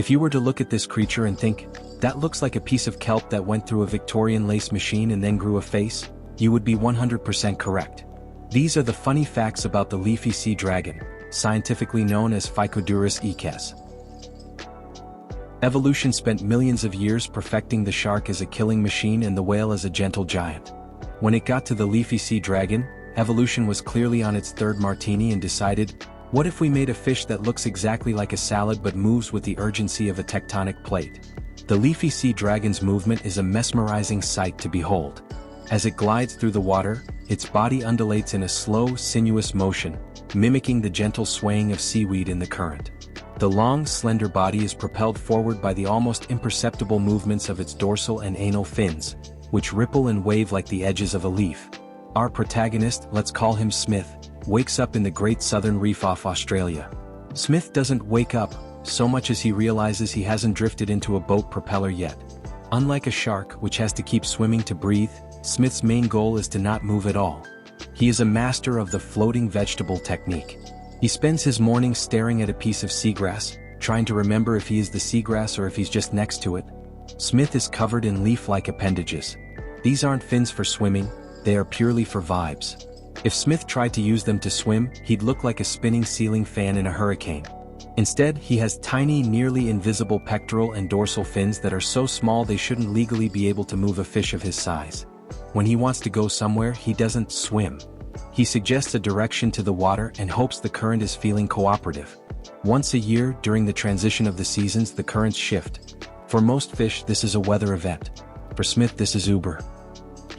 If you were to look at this creature and think, that looks like a piece of kelp that went through a Victorian lace machine and then grew a face, you would be 100% correct. These are the funny facts about the leafy sea dragon, scientifically known as Phycodurus ecas. Evolution spent millions of years perfecting the shark as a killing machine and the whale as a gentle giant. When it got to the leafy sea dragon, evolution was clearly on its third martini and decided, what if we made a fish that looks exactly like a salad but moves with the urgency of a tectonic plate? The leafy sea dragon's movement is a mesmerizing sight to behold. As it glides through the water, its body undulates in a slow, sinuous motion, mimicking the gentle swaying of seaweed in the current. The long, slender body is propelled forward by the almost imperceptible movements of its dorsal and anal fins, which ripple and wave like the edges of a leaf. Our protagonist, let's call him Smith, wakes up in the Great Southern Reef off Australia. Smith doesn't wake up so much as he realizes he hasn't drifted into a boat propeller yet. Unlike a shark, which has to keep swimming to breathe, Smith's main goal is to not move at all. He is a master of the floating vegetable technique. He spends his mornings staring at a piece of seagrass, trying to remember if he is the seagrass or if he's just next to it. Smith is covered in leaf-like appendages. These aren't fins for swimming, they are purely for vibes. If Smith tried to use them to swim, he'd look like a spinning ceiling fan in a hurricane. Instead, he has tiny, nearly invisible pectoral and dorsal fins that are so small they shouldn't legally be able to move a fish of his size. When he wants to go somewhere, he doesn't swim. He suggests a direction to the water and hopes the current is feeling cooperative. Once a year, during the transition of the seasons, the currents shift. For most fish, this is a weather event. For Smith, this is Uber.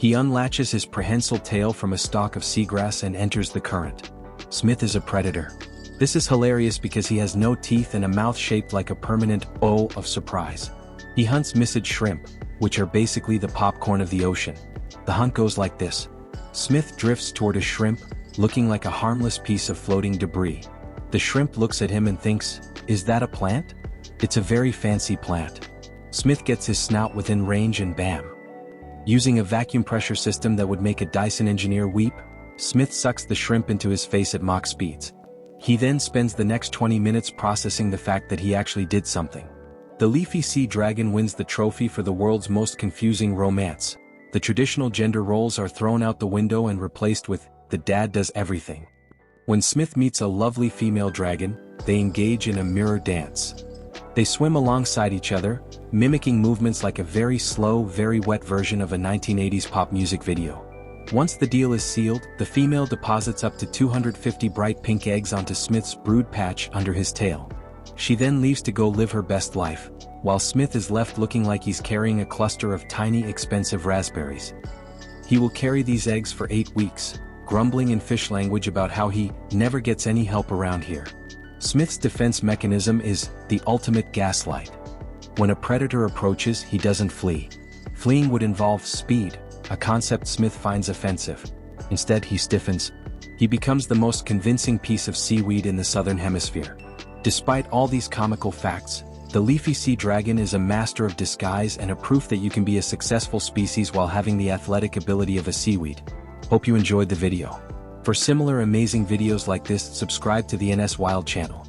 He unlatches his prehensile tail from a stalk of seagrass and enters the current. Smith is a predator. This is hilarious because he has no teeth and a mouth shaped like a permanent O of surprise. He hunts missed shrimp, which are basically the popcorn of the ocean. The hunt goes like this. Smith drifts toward a shrimp, looking like a harmless piece of floating debris. The shrimp looks at him and thinks, is that a plant? It's a very fancy plant. Smith gets his snout within range and bam. Using a vacuum pressure system that would make a Dyson engineer weep, Smith sucks the shrimp into his face at Mach speeds. He then spends the next 20 minutes processing the fact that he actually did something. The leafy sea dragon wins the trophy for the world's most confusing romance. The traditional gender roles are thrown out the window and replaced with, the dad does everything. When Smith meets a lovely female dragon, they engage in a mirror dance. They swim alongside each other, mimicking movements like a very slow, very wet version of a 1980s pop music video. Once the deal is sealed, the female deposits up to 250 bright pink eggs onto Smith's brood patch under his tail. She then leaves to go live her best life, while Smith is left looking like he's carrying a cluster of tiny, expensive raspberries. He will carry these eggs for 8 weeks, grumbling in fish language about how he never gets any help around here. Smith's defense mechanism is the ultimate gaslight. When a predator approaches, he doesn't flee. Fleeing would involve speed, a concept Smith finds offensive. Instead, he stiffens. He becomes the most convincing piece of seaweed in the southern hemisphere. Despite all these comical facts, the leafy sea dragon is a master of disguise and a proof that you can be a successful species while having the athletic ability of a seaweed. Hope you enjoyed the video. For similar amazing videos like this, subscribe to the NSWILD channel.